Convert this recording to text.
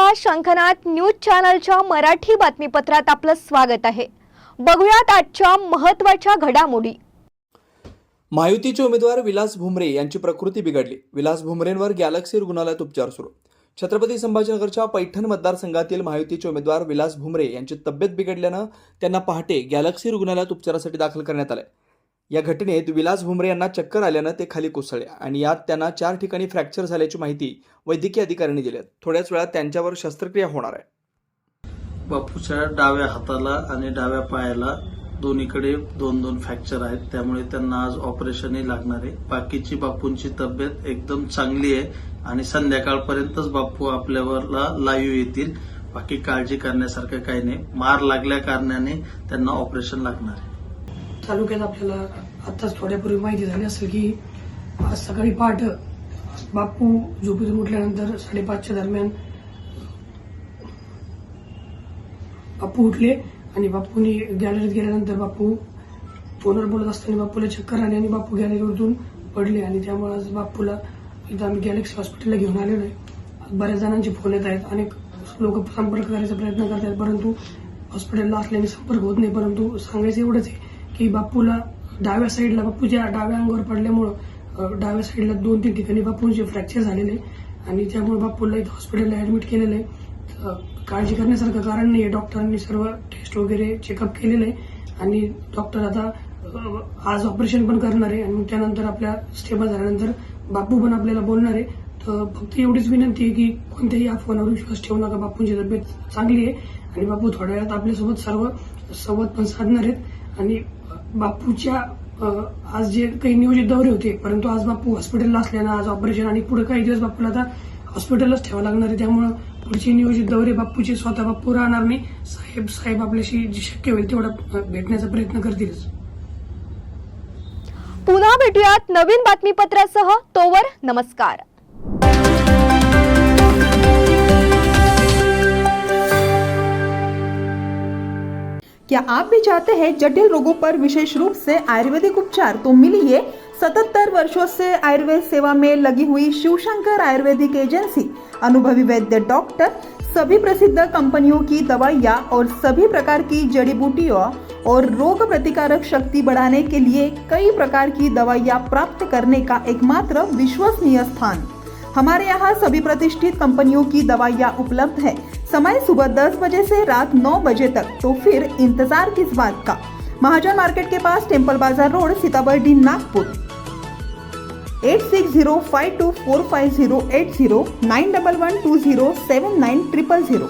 नमस्कार, शंखनाद न्यूज चॅनलच्या मराठी बातमीपत्रात आपलं स्वागत आहे। बघूयात आजच्या महत्त्वाच्या घडामोडी। महायुतीचे उमेदवार विलास भुमरे यांची प्रकृती बिघडली। विलास भुमरेंवर गॅलेक्सी रुग्णालयात उपचार सुरू। छत्रपती संभाजीनगरच्या पैठण मतदारसंघातील महायुतीचे उमेदवार विलास भुमरे यांची तब्येत बिघडल्यानं त्यांना पहाटे गॅलेक्सी रुग्णालयात उपचारासाठी दाखल करण्यात आले। या घटनेत विलास भुमरे यांना चक्कर आल्यानं ते खाली कोसळले आणि यात त्यांना 4 ठिकाणी फ्रॅक्चर झाल्याची माहिती वैद्यकीय अधिकाऱ्यांनी दिली। थोड्याच वेळात त्यांच्यावर शस्त्रक्रिया होणार आहे। बापूच्या डाव्या हाताला आणि डाव्या पायाला दोन्हीकडे 2-2 फ्रॅक्चर आहेत, त्यामुळे त्यांना आज ऑपरेशनही लागणार आहे। बाकीची बापूंची तब्येत एकदम चांगली आहे आणि संध्याकाळपर्यंतच बापू आपल्यावर लाईव्ह येतील। बाकी काळजी करण्यासारखं काही नाही। मार लागल्या कारणाने त्यांना ऑपरेशन लागणार आहे। तालुक्यात आपल्याला आताच थोड्यापूर्वी माहिती झाली असेल की आज सकाळी पहाटे बापू झोपेतून उठल्यानंतर 5:30च्या दरम्यान बापू उठले आणि बापूंनी गॅलरीत गेल्यानंतर बापू फोनवर बोलत असताना बापूला चक्कर आली आणि बापू गॅलरीवरून पडले आणि त्यामुळे आज बापूला इथं आम्ही गॅलेक्सी हॉस्पिटलला घेऊन आलेलो आहे। बऱ्याच जणांचे फोन येत आहेत, अनेक लोक संपर्क करायचा प्रयत्न करत आहेत, परंतु हॉस्पिटलला असल्याने संपर्क होत नाही। परंतु सांगायचं एवढंच आहे की बापूला डाव्या साईडला बापूच्या डाव्या अंगावर पडल्यामुळं डाव्या साईडला 2-3 ठिकाणी बापूंचे फ्रॅक्चर झालेले आणि त्यामुळे बापूला इथं हॉस्पिटलला ऍडमिट केलेलं आहे। काळजी करण्यासारखं कारण नाही आहे। डॉक्टरांनी सर्व टेस्ट वगैरे चेकअप केलेलं आहे आणि डॉक्टर आता आज ऑपरेशन पण करणार आहे आणि त्यानंतर आपल्या स्टेबल झाल्यानंतर बापू पण आपल्याला बोलणार आहे। तर फक्त एवढीच विनंती आहे की कोणत्याही फोनवर विश्वास ठेवू नका। बापूंची तब्येत चांगली आहे आणि बापू थोड्या वेळात आपल्यासोबत सर्व संवाद पण साधणार आहेत आणि बापूच्या आज जे काही नियोजित दौरे होते, परंतु आज बापू हॉस्पिटलला असल्यानं आज ऑपरेशन आणि पुढे काही दिवस बापूला आता हॉस्पिटललाच ठेवावं लागणार आहे। त्यामुळे पुढचे नियोजित दौरे बापूचे स्वतः बापू राहणार नाही। साहेब आपल्याशी जे शक्य होईल तेवढा भेटण्याचा प्रयत्न करतीलच। पुन्हा भेटूयात नवीन बातमीपत्रासह। तोवर नमस्कार। क्या आप भी चाहते हैं जटिल रोगों पर विशेष रूप से आयुर्वेदिक उपचार? तो मिलिए 77 वर्षों से आयुर्वेद सेवा में लगी हुई शिवशंकर आयुर्वेदिक एजेंसी। अनुभवी वैद्य डॉक्टर, सभी प्रसिद्ध कंपनियों की दवाइयाँ और सभी प्रकार की जड़ी बूटियों और रोग प्रतिकारक शक्ति बढ़ाने के लिए कई प्रकार की दवाइयाँ प्राप्त करने का एकमात्र विश्वसनीय स्थान। हमारे यहाँ सभी प्रतिष्ठित कंपनियों की दवाइयाँ उपलब्ध है। समय सुबह 10 बजे से रात 9 बजे तक। तो फिर इंतजार किस बात का? महाजन मार्केट के पास टेम्पल बाजार रोड, सीताबर्डी, नागपुर। 8605245080 9112079000।